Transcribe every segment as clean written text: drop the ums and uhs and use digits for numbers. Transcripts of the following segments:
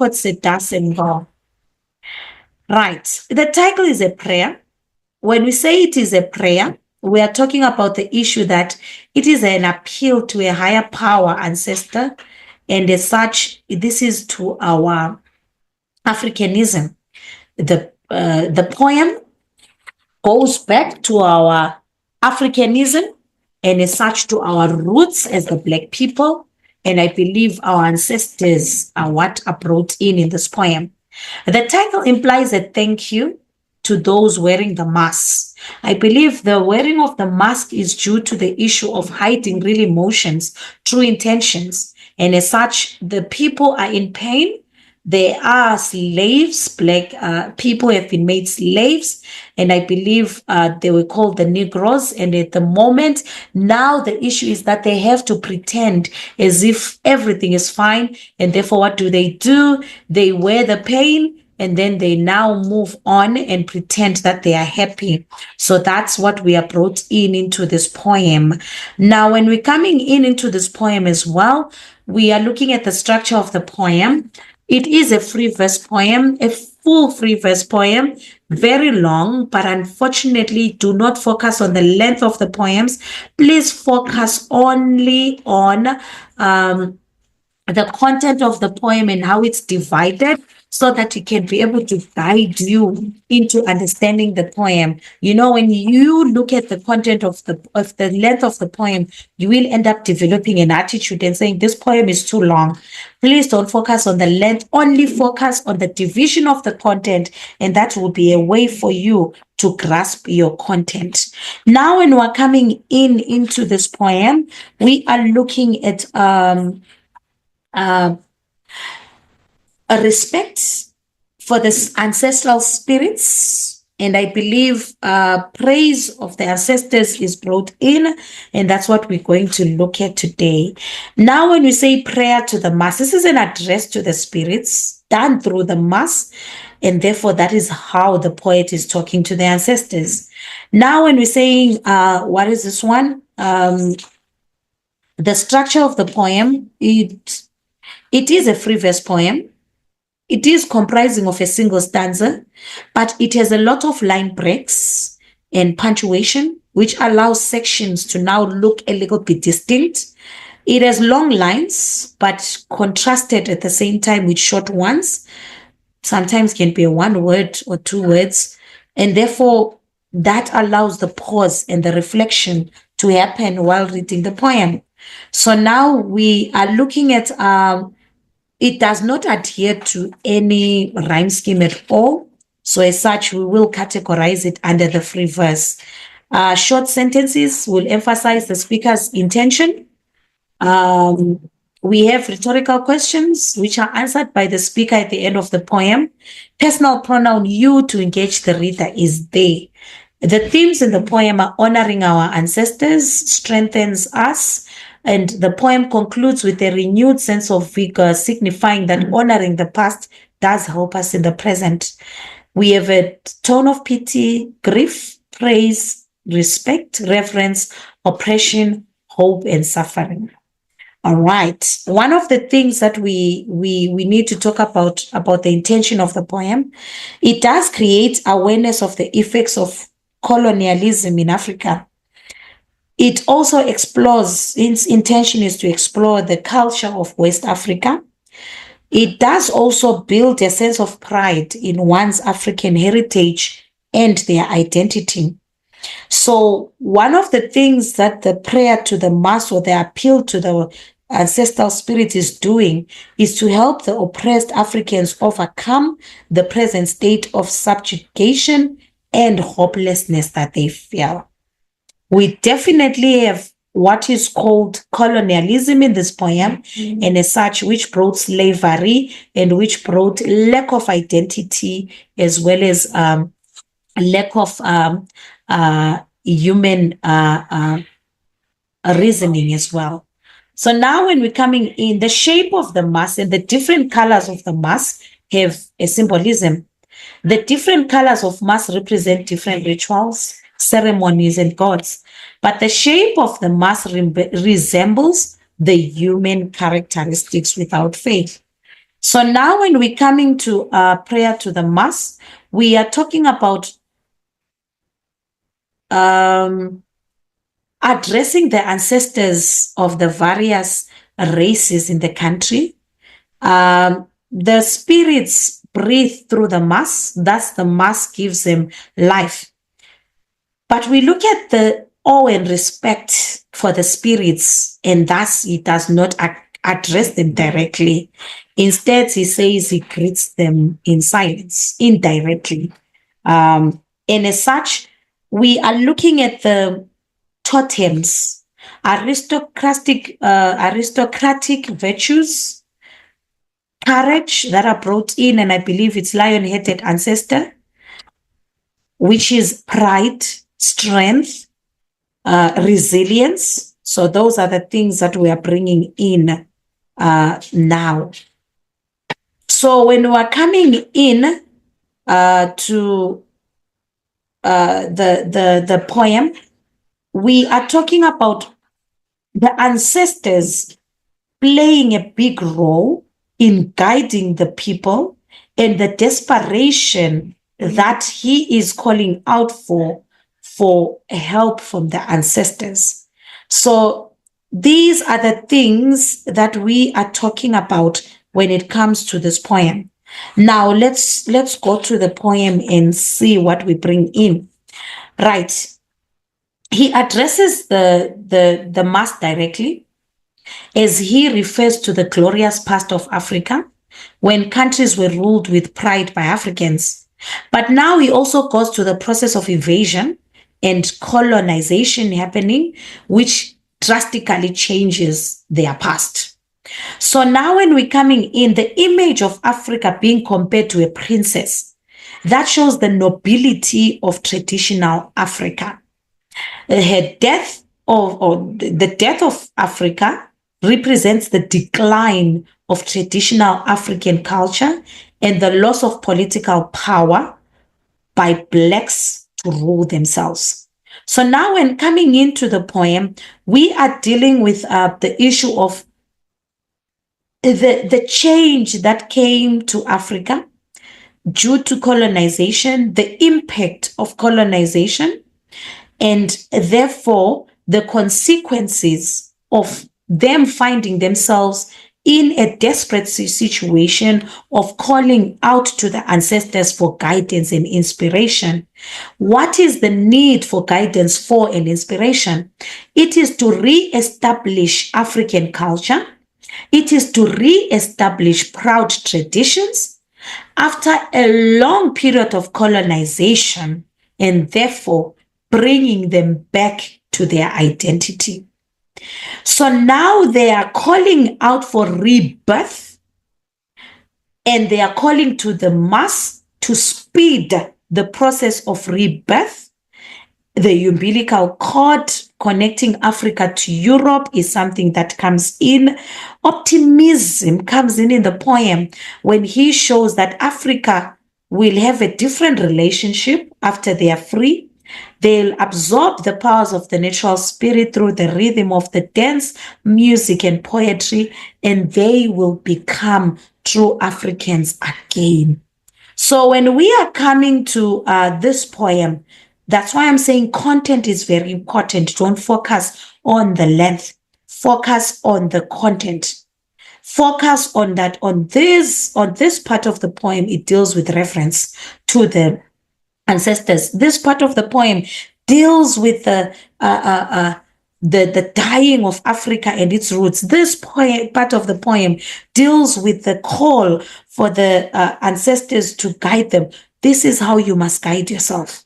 puts it does involve. Right. The title is a prayer. When we say it is a prayer, we are talking about the issue that it is an appeal to a higher power ancestor. And as such, this is to our Africanism. The poem goes back to our Africanism and as such to our roots as the Black people. And I believe our ancestors are what are brought in this poem. The title implies a thank you to those wearing the mask. I believe the wearing of the mask is due to the issue of hiding real emotions, true intentions. And as such, the people are in pain. They are slaves. Black people have been made slaves. And I believe they were called the Negroes. And at the moment, now the issue is that they have to pretend as if everything is fine. And therefore, what do? They wear the pain. And then they now move on and pretend that they are happy. So that's what we are brought into this poem. Now, when we're coming into this poem as well, we are looking at the structure of the poem. It is a free verse poem, a full free verse poem, very long, but unfortunately do not focus on the length of the poems. Please focus only on the content of the poem and how it's divided, so that it can be able to guide you into understanding the poem. You know, when you look at the content of the length of the poem, you will end up developing an attitude and saying, this poem is too long. Please don't focus on the length, only focus on the division of the content, and that will be a way for you to grasp your content. Now, when we're coming into this poem, we are looking at a respect for the ancestral spirits. And I believe praise of the ancestors is brought in, and that's what we're going to look at today. Now, when we say prayer to the mass, this is an address to the spirits done through the mass, and therefore that is how the poet is talking to the ancestors. Now, when we're saying, what is this one? The structure of the poem, it is a free verse poem. It is comprising of a single stanza, but it has a lot of line breaks and punctuation, which allows sections to now look a little bit distinct. It has long lines, but contrasted at the same time with short ones. Sometimes can be one word or two words. And therefore, that allows the pause and the reflection to happen while reading the poem. So now we are looking at it does not adhere to any rhyme scheme at all. So as such, we will categorize it under the free verse. Short sentences will emphasize the speaker's intention. We have rhetorical questions, which are answered by the speaker at the end of the poem. Personal pronoun you to engage the reader is they. The themes in the poem are honoring our ancestors, strengthens us, and the poem concludes with a renewed sense of vigor, signifying that honoring the past does help us in the present. We have a tone of pity, grief, praise, respect, reverence, oppression, hope, and suffering. All right. One of the things that we need to talk about the intention of the poem, it does create awareness of the effects of colonialism in Africa. It also explores, its intention is to explore the culture of West Africa. It does also build a sense of pride in one's African heritage and their identity. So one of the things that the prayer to the mass or the appeal to the ancestral spirit is doing is to help the oppressed Africans overcome the present state of subjugation and hopelessness that they feel. We definitely have what is called colonialism in this poem, and as such, which brought slavery and which brought lack of identity, as well as lack of human reasoning as well. So now when we're coming in, the shape of the mass and the different colors of the mass have a symbolism. The different colors of mass represent different rituals, ceremonies, and gods. But the shape of the mass resembles the human characteristics without faith. So now when we're coming to prayer to the mass, we are talking about addressing the ancestors of the various races in the country. The spirits breathe through the mass, thus the mass gives them life. But we look at the awe and respect for the spirits, and thus he does not address them directly. Instead, he says he greets them in silence, indirectly. And as such, we are looking at the totems, aristocratic virtues, courage that are brought in, and I believe it's lion-headed ancestor, which is pride, strength, resilience. So those are the things that we are bringing in now. So when we're coming in to the poem, we are talking about the ancestors playing a big role in guiding the people and the desperation that he is calling out for help from the ancestors. So these are the things that we are talking about when it comes to this poem. Now let's go to the poem and see what we bring in. Right. He addresses the mass directly as he refers to the glorious past of Africa when countries were ruled with pride by Africans. But now he also goes to the process of invasion and colonization happening, which drastically changes their past. So now when we're coming in, the image of Africa being compared to a princess, that shows the nobility of traditional Africa. Her death or the death of Africa represents the decline of traditional African culture and the loss of political power by blacks to rule themselves. So now when coming into the poem, we are dealing with the issue of the change that came to Africa due to colonization, the impact of colonization, and therefore the consequences of them finding themselves in a desperate situation of calling out to the ancestors for guidance and inspiration. What is the need for guidance for and inspiration? It is to re-establish African culture. It is to re-establish proud traditions after a long period of colonization, and therefore bringing them back to their identity. So now they are calling out for rebirth, and they are calling to the mass to speed the process of rebirth. The umbilical cord connecting Africa to Europe is something that comes in. Optimism comes in the poem when he shows that Africa will have a different relationship after they are free. They'll absorb the powers of the natural spirit through the rhythm of the dance, music, and poetry, and they will become true Africans again. So when we are coming to this poem, that's why I'm saying content is very important. Don't focus on the length. Focus on the content. Focus on that. On this part of the poem, it deals with reference to the ancestors. This part of the poem deals with the dying of Africa and its roots. This part of the poem deals with the call for the ancestors to guide them. This is how you must guide yourself.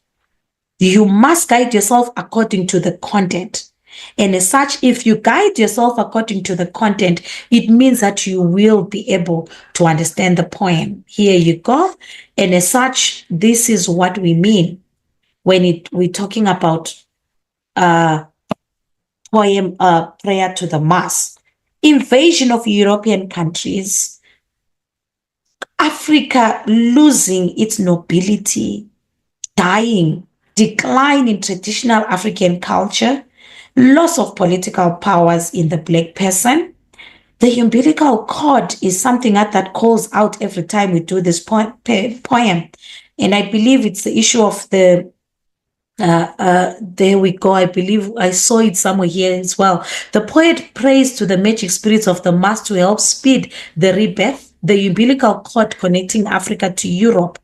You must guide yourself according to the content. And as such, if you guide yourself according to the content, it means that you will be able to understand the poem. Here you go. And as such, this is what we mean when we're talking about poem prayer to the mass. Invasion of European countries, Africa losing its nobility, dying, decline in traditional African culture, loss of political powers in the black person, The umbilical cord is something that calls out every time we do this poem. And I believe it's the issue of the there we go. I believe I saw it somewhere here as well. The poet prays to the magic spirits of the mass to help speed the rebirth, the umbilical cord connecting Africa to Europe.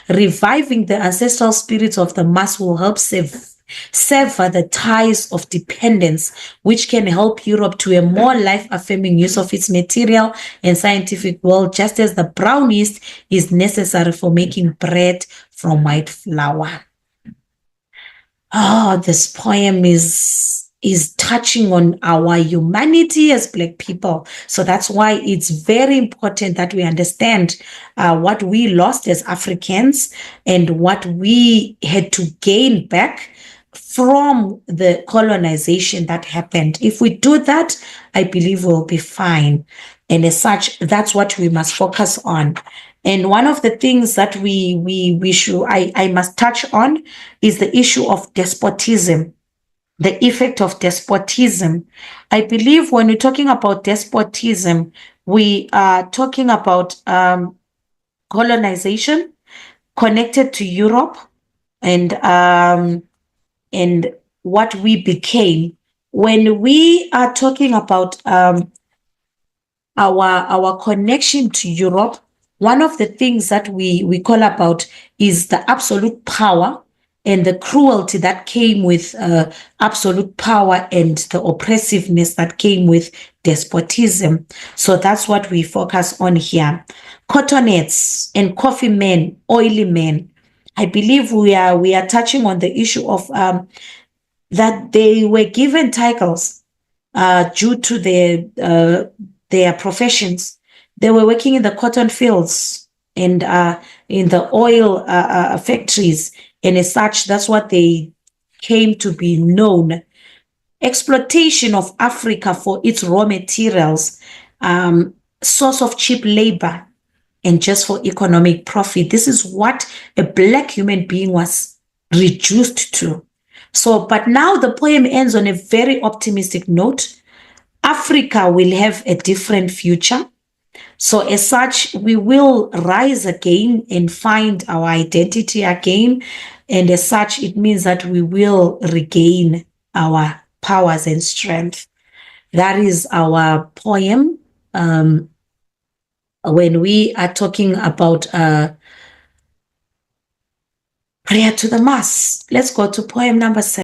Reviving the ancestral spirits of the mass will help sever the ties of dependence, which can help Europe to a more life-affirming use of its material and scientific world, just as the brown yeast is necessary for making bread from white flour. Oh, this poem is touching on our humanity as Black people. So that's why it's very important that we understand what we lost as Africans and what we had to gain back from the colonization that happened. If we do that, I believe we'll be fine. And as such, that's what we must focus on. And one of the things that I must touch on is the issue of despotism, the effect of despotism. I believe when we're talking about despotism, we are talking about colonization connected to Europe and what we became. When we are talking about our connection to Europe, one of the things that we call about is the absolute power and the cruelty that came with absolute power and the oppressiveness that came with despotism. So that's what we focus on here. Cottonettes and coffee men, oily men. I believe we are touching on the issue of that they were given titles due to their professions. They were working in the cotton fields and in the oil factories. And as such, that's what they came to be known. Exploitation of Africa for its raw materials, source of cheap labor, and just for economic profit. This is what a Black human being was reduced to. So, but now the poem ends on a very optimistic note. Africa will have a different future. So as such, we will rise again and find our identity again. And as such, it means that we will regain our powers and strength. That is our poem. When we are talking about prayer to the mass, let's go to poem number 7.